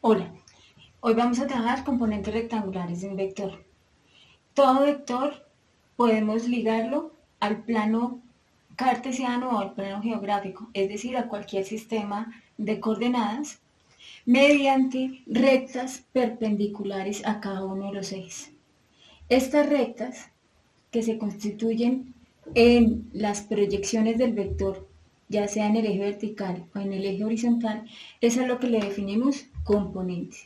Hola, hoy vamos a trabajar componentes rectangulares de un vector. Todo vector podemos ligarlo al plano cartesiano o al plano geográfico, es decir, a cualquier sistema de coordenadas, mediante rectas perpendiculares a cada uno de los ejes. Estas rectas, que se constituyen en las proyecciones del vector, ya sea en el eje vertical o en el eje horizontal, es a lo que le definimos componente.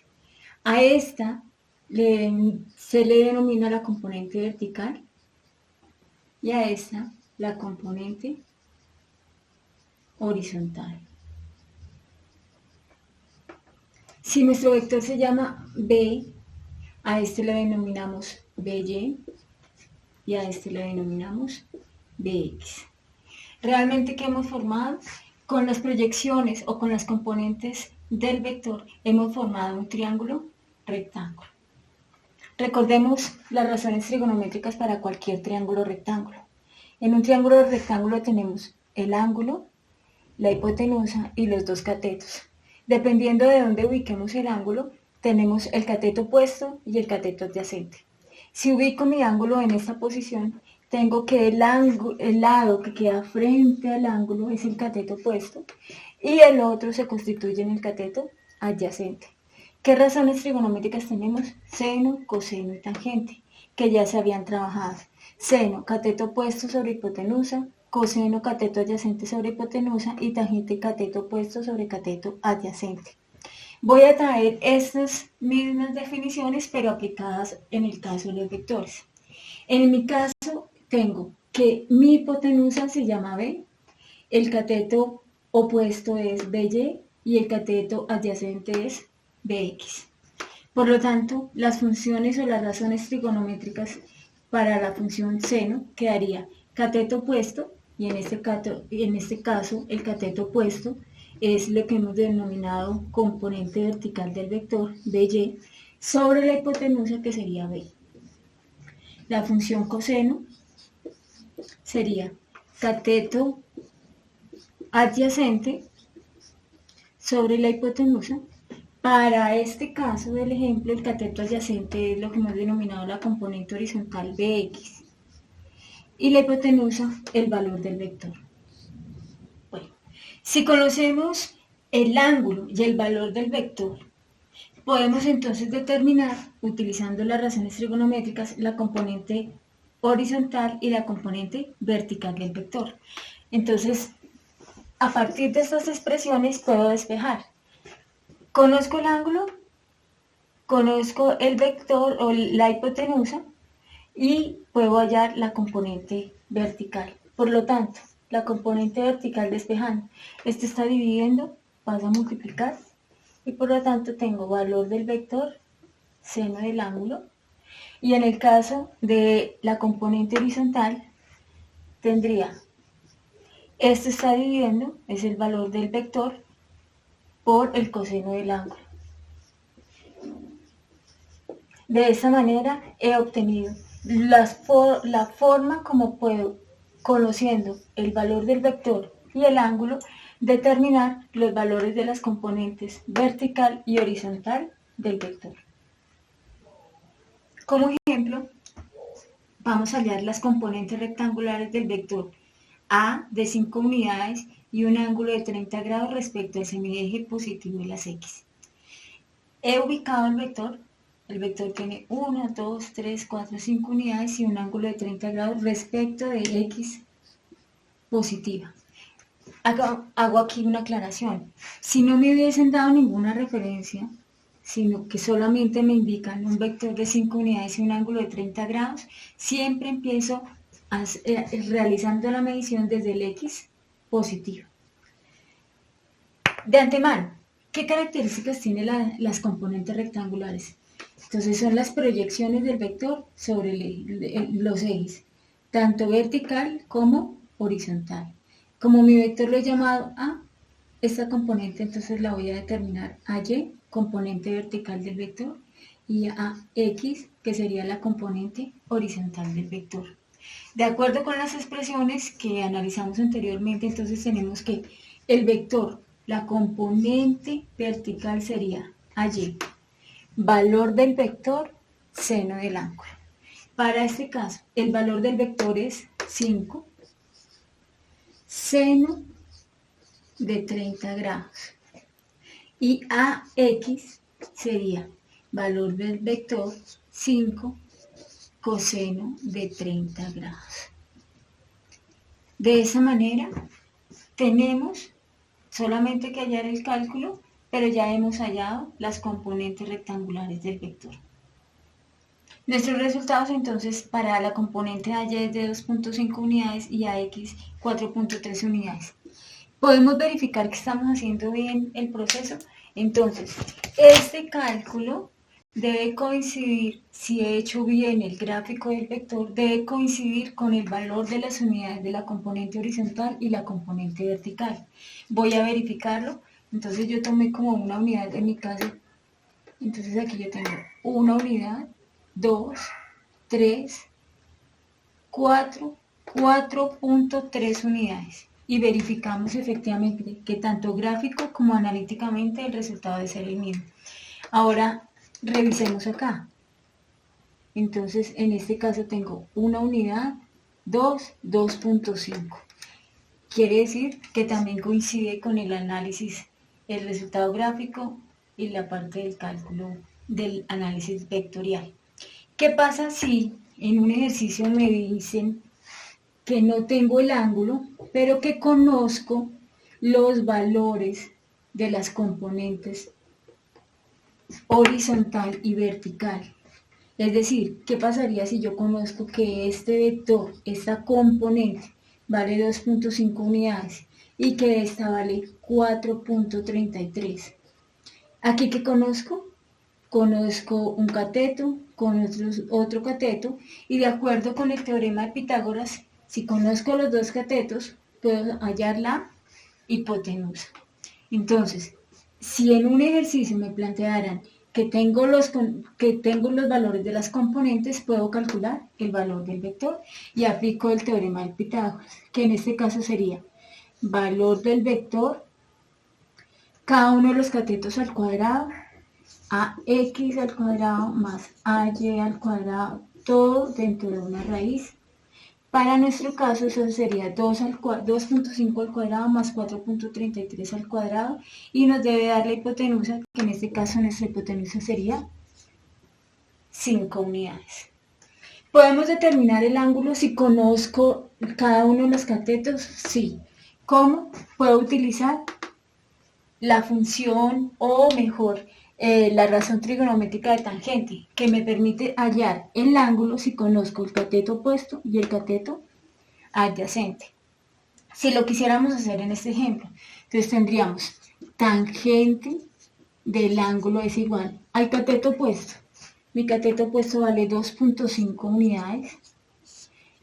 A esta se le denomina la componente vertical y a esta la componente horizontal. Si nuestro vector se llama B, a este le denominamos BY y a este le denominamos BX. Realmente, ¿qué hemos formado? Con las proyecciones o con las componentes del vector hemos formado un triángulo rectángulo. Recordemos las razones trigonométricas para cualquier triángulo rectángulo. En un triángulo rectángulo tenemos el ángulo, la hipotenusa y los dos catetos. Dependiendo de dónde ubiquemos el ángulo, tenemos el cateto opuesto y el cateto adyacente. Si ubico mi ángulo en esta posición, tengo que el lado que queda frente al ángulo es el cateto opuesto y el otro se constituye en el cateto adyacente. ¿Qué razones trigonométricas tenemos? Seno, coseno y tangente, que ya se habían trabajado. Seno, cateto opuesto sobre hipotenusa, coseno, cateto adyacente sobre hipotenusa y tangente, cateto opuesto sobre cateto adyacente. Voy a traer estas mismas definiciones, pero aplicadas en el caso de los vectores. En mi caso, tengo que mi hipotenusa se llama B, el cateto opuesto es BY y el cateto adyacente es BX. Por lo tanto, las funciones o las razones trigonométricas para la función seno quedaría cateto opuesto, y en este caso el cateto opuesto es lo que hemos denominado componente vertical del vector BY, sobre la hipotenusa, que sería B. La función coseno sería cateto adyacente sobre la hipotenusa. Para este caso del ejemplo, el cateto adyacente es lo que hemos denominado la componente horizontal Bx y la hipotenusa el valor del vector. Bueno, si conocemos el ángulo y el valor del vector, podemos entonces determinar, utilizando las razones trigonométricas, la componente horizontal y la componente vertical del vector. Entonces, a partir de estas expresiones puedo despejar. Conozco el ángulo, conozco el vector o la hipotenusa y puedo hallar la componente vertical. Por lo tanto, la componente vertical despejando, este está dividiendo, pasa a multiplicar y por lo tanto tengo valor del vector, seno del ángulo, y en el caso de la componente horizontal tendría, este está dividiendo, es el valor del vector por el coseno del ángulo. De esta manera he obtenido la forma como puedo, conociendo el valor del vector y el ángulo, determinar los valores de las componentes vertical y horizontal del vector. Como ejemplo, vamos a hallar las componentes rectangulares del vector A de 5 unidades y un ángulo de 30 grados respecto al semieje positivo de las X. He ubicado el vector tiene 1, 2, 3, 4, 5 unidades y un ángulo de 30 grados respecto de X positiva. Hago aquí una aclaración. Si no me hubiesen dado ninguna referencia, sino que solamente me indican un vector de 5 unidades y un ángulo de 30 grados, siempre empiezo realizando la medición desde el X positivo. De antemano, ¿qué características tienen las componentes rectangulares? Entonces son las proyecciones del vector sobre los ejes, tanto vertical como horizontal. Como mi vector lo he llamado A, esta componente entonces la voy a determinar a Y, componente vertical del vector, y a X, que sería la componente horizontal del vector. De acuerdo con las expresiones que analizamos anteriormente, entonces tenemos que el vector, la componente vertical sería a y. Valor del vector, seno del ángulo. Para este caso, el valor del vector es 5, seno de 30 grados. Y AX sería valor del vector 5 coseno de 30 grados. De esa manera tenemos solamente que hallar el cálculo, pero ya hemos hallado las componentes rectangulares del vector. Nuestros resultados entonces para la componente AY es de 2.5 unidades y AX 4.3 unidades. Podemos verificar que estamos haciendo bien el proceso. Entonces, este cálculo debe coincidir, si he hecho bien el gráfico del vector, debe coincidir con el valor de las unidades de la componente horizontal y la componente vertical. Voy a verificarlo. Entonces yo tomé como una unidad en mi caso. Entonces aquí yo tengo una unidad, 2, 3, 4, 4.3 unidades. Y verificamos efectivamente que tanto gráfico como analíticamente el resultado debe ser el mismo. Ahora revisemos acá. Entonces en este caso tengo una unidad, 2, 2.5. Quiere decir que también coincide con el análisis, el resultado gráfico y la parte del cálculo del análisis vectorial. ¿Qué pasa si en un ejercicio me dicen que no tengo el ángulo, pero que conozco los valores de las componentes horizontal y vertical? Es decir, ¿qué pasaría si yo conozco que este vector, esta componente, vale 2.5 unidades y que esta vale 4.33? ¿Aquí qué conozco? Conozco un cateto con otro cateto y de acuerdo con el teorema de Pitágoras, si conozco los dos catetos, puedo hallar la hipotenusa. Entonces, si en un ejercicio me plantearan que tengo los valores de las componentes, puedo calcular el valor del vector y aplico el teorema de Pitágoras, que en este caso sería valor del vector, cada uno de los catetos al cuadrado, AX al cuadrado más AY al cuadrado, todo dentro de una raíz. Para nuestro caso eso sería 2.5 al cuadrado más 4.33 al cuadrado y nos debe dar la hipotenusa, que en este caso nuestra hipotenusa sería 5 unidades. ¿Podemos determinar el ángulo si conozco cada uno de los catetos? Sí. ¿Cómo? Puedo utilizar la función o mejor la razón trigonométrica de tangente, que me permite hallar el ángulo si conozco el cateto opuesto y el cateto adyacente. Si lo quisiéramos hacer en este ejemplo, entonces tendríamos tangente del ángulo es igual al cateto opuesto. Mi cateto opuesto vale 2.5 unidades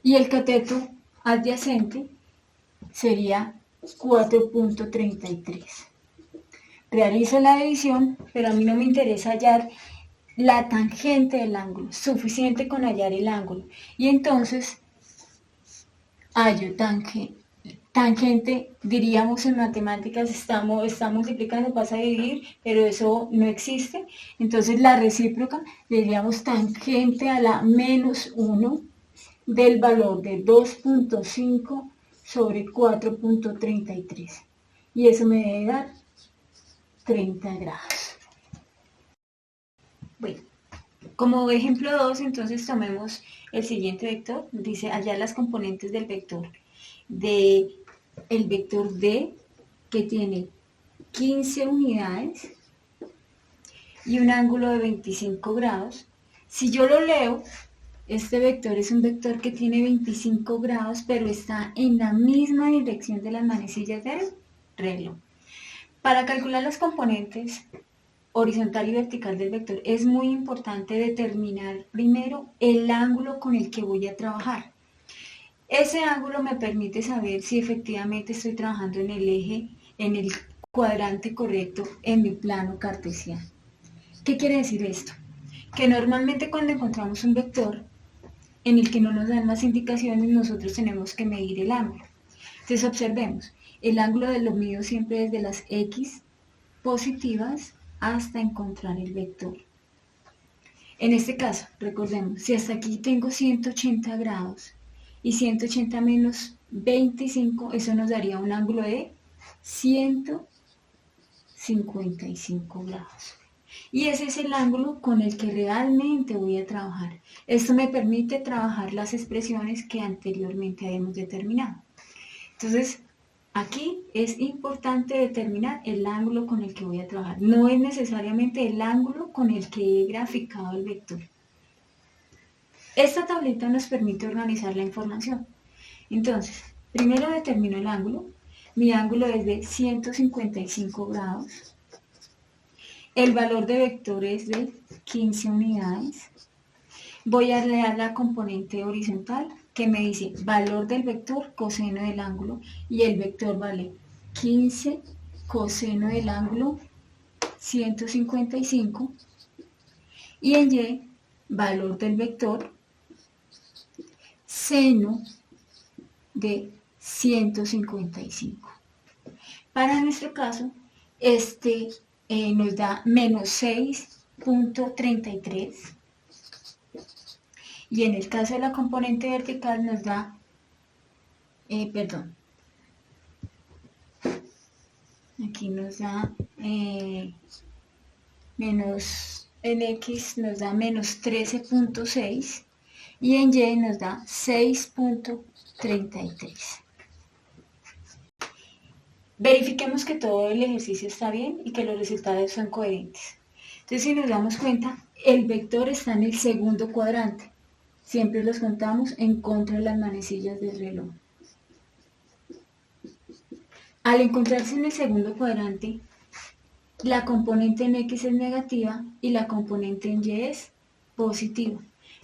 y el cateto adyacente sería 4.33. Realizo la división, pero a mí no me interesa hallar la tangente del ángulo, suficiente con hallar el ángulo. Y entonces hallo tangente, diríamos en matemáticas, está multiplicando, pasa a dividir, pero eso no existe. Entonces la recíproca, diríamos tangente a la menos 1 del valor de 2.5 sobre 4.33. Y eso me debe dar 30 grados. Bueno, como ejemplo 2, entonces tomemos el siguiente vector. Dice hallar las componentes del vector el vector D, que tiene 15 unidades y un ángulo de 25 grados. Si yo lo leo, este vector es un vector que tiene 25 grados, pero está en la misma dirección de las manecillas del reloj. Para calcular las componentes horizontal y vertical del vector es muy importante determinar primero el ángulo con el que voy a trabajar. Ese ángulo me permite saber si efectivamente estoy trabajando en el eje, en el cuadrante correcto, en mi plano cartesiano. ¿Qué quiere decir esto? Que normalmente cuando encontramos un vector en el que no nos dan más indicaciones, nosotros tenemos que medir el ángulo. Entonces observemos, el ángulo de lo mío siempre es de las X positivas hasta encontrar el vector. En este caso, recordemos, si hasta aquí tengo 180 grados y 180 menos 25, eso nos daría un ángulo de 155 grados. Y ese es el ángulo con el que realmente voy a trabajar. Esto me permite trabajar las expresiones que anteriormente habíamos determinado. Entonces, aquí es importante determinar el ángulo con el que voy a trabajar. No es necesariamente el ángulo con el que he graficado el vector. Esta tablita nos permite organizar la información. Entonces, primero determino el ángulo. Mi ángulo es de 155 grados. El valor de vector es de 15 unidades. Voy a leer la componente horizontal que me dice valor del vector coseno del ángulo y el vector vale 15 coseno del ángulo 155 y en Y valor del vector seno de 155. Para nuestro caso, nos da menos 6.33 y en el caso de la componente vertical nos da, aquí nos da menos, en X nos da menos 13.6 y en Y nos da 6.33. Verifiquemos que todo el ejercicio está bien y que los resultados son coherentes. Entonces, si nos damos cuenta, el vector está en el segundo cuadrante. Siempre los contamos en contra de las manecillas del reloj. Al encontrarse en el segundo cuadrante, la componente en X es negativa y la componente en Y es positiva.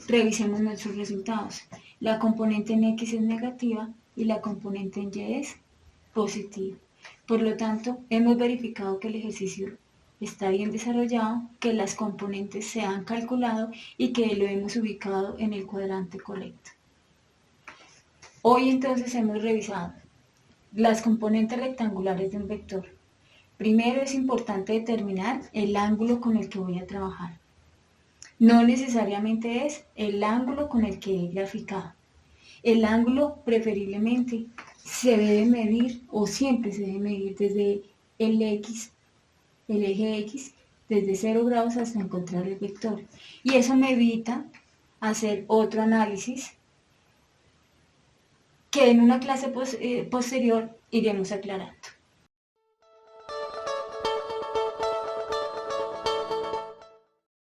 Revisemos nuestros resultados. La componente en X es negativa y la componente en Y es positiva. Por lo tanto, hemos verificado que el ejercicio está bien desarrollado, que las componentes se han calculado y que lo hemos ubicado en el cuadrante correcto. Hoy entonces hemos revisado las componentes rectangulares de un vector. Primero es importante determinar el ángulo con el que voy a trabajar. No necesariamente es el ángulo con el que he graficado. El ángulo preferiblemente se debe medir o siempre se debe medir desde el eje X, desde 0 grados hasta encontrar el vector. Y eso me evita hacer otro análisis que en una clase posterior iremos aclarando.